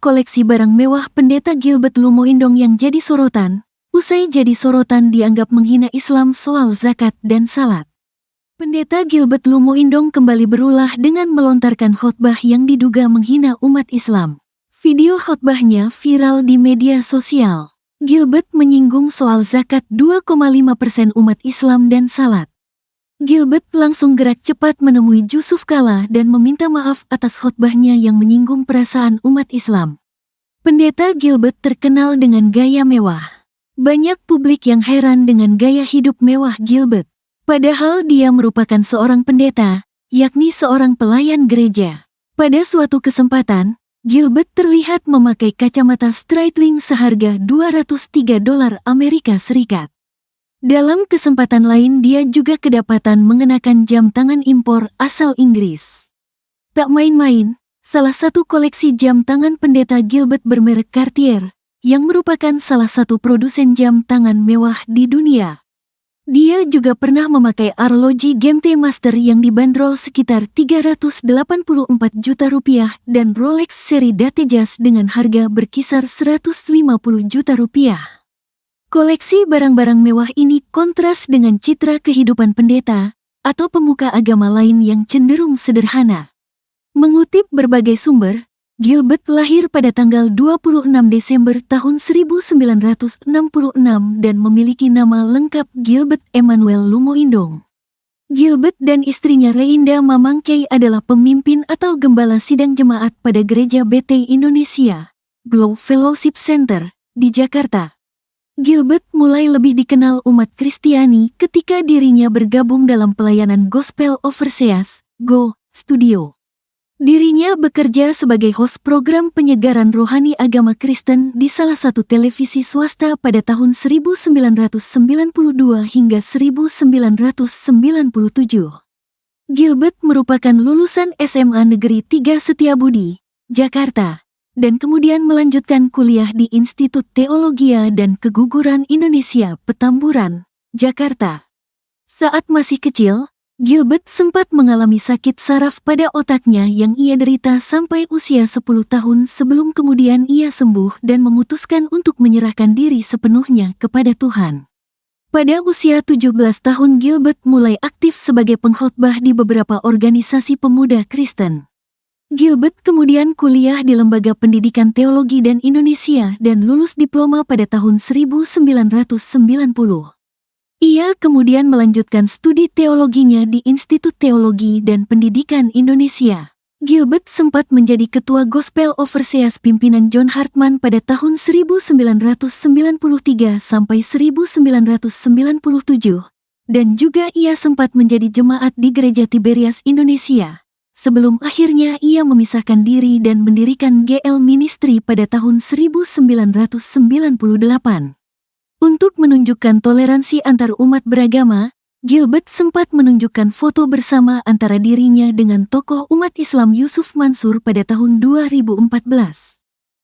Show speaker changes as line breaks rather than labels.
koleksi barang mewah Pendeta Gilbert Lumoindong yang jadi sorotan. Usai jadi sorotan dianggap menghina Islam soal zakat dan salat. Pendeta Gilbert Lumoindong kembali berulah dengan melontarkan khotbah yang diduga menghina umat Islam. Video khotbahnya viral di media sosial. Gilbert menyinggung soal zakat 2,5% umat Islam dan salat. Gilbert langsung gerak cepat menemui Jusuf Kalla dan meminta maaf atas khotbahnya yang menyinggung perasaan umat Islam. Pendeta Gilbert terkenal dengan gaya mewah. Banyak publik yang heran dengan gaya hidup mewah Gilbert. Padahal dia merupakan seorang pendeta, yakni seorang pelayan gereja. Pada suatu kesempatan, Gilbert terlihat memakai kacamata Streitling seharga $203 Amerika Serikat. Dalam kesempatan lain dia juga kedapatan mengenakan jam tangan impor asal Inggris. Tak main-main, salah satu koleksi jam tangan pendeta Gilbert bermerek Cartier, yang merupakan salah satu produsen jam tangan mewah di dunia. Dia juga pernah memakai arloji GMT Master yang dibanderol sekitar $384 juta dan Rolex seri Datejust dengan harga berkisar $150 juta. Koleksi barang-barang mewah ini kontras dengan citra kehidupan pendeta atau pemuka agama lain yang cenderung sederhana. Mengutip berbagai sumber, Gilbert lahir pada tanggal 26 Desember tahun 1966 dan memiliki nama lengkap Gilbert Emmanuel Lumoindong. Gilbert dan istrinya Reinda Mamangkey adalah pemimpin atau gembala sidang jemaat pada Gereja BT Indonesia, Globe Fellowship Center, di Jakarta. Gilbert mulai lebih dikenal umat Kristiani ketika dirinya bergabung dalam pelayanan Gospel Overseas, GO, Studio. Dirinya bekerja sebagai host program penyegaran rohani agama Kristen di salah satu televisi swasta pada tahun 1992 hingga 1997. Gilbert merupakan lulusan SMA Negeri 3 Setiabudi, Jakarta, dan kemudian melanjutkan kuliah di Institut Teologia dan Keguguran Indonesia Petamburan, Jakarta. Saat masih kecil, Gilbert sempat mengalami sakit saraf pada otaknya yang ia derita sampai usia 10 tahun sebelum kemudian ia sembuh dan memutuskan untuk menyerahkan diri sepenuhnya kepada Tuhan. Pada usia 17 tahun Gilbert mulai aktif sebagai pengkhotbah di beberapa organisasi pemuda Kristen. Gilbert kemudian kuliah di Lembaga Pendidikan Teologi dan Indonesia dan lulus diploma pada tahun 1990. Ia kemudian melanjutkan studi teologinya di Institut Teologi dan Pendidikan Indonesia. Gilbert sempat menjadi ketua Gospel Overseas pimpinan John Hartman pada tahun 1993 sampai 1997, dan juga ia sempat menjadi jemaat di Gereja Tiberias Indonesia. Sebelum akhirnya ia memisahkan diri dan mendirikan GL Ministry pada tahun 1998. Untuk menunjukkan toleransi antar umat beragama, Gilbert sempat menunjukkan foto bersama antara dirinya dengan tokoh umat Islam Yusuf Mansur pada tahun 2014.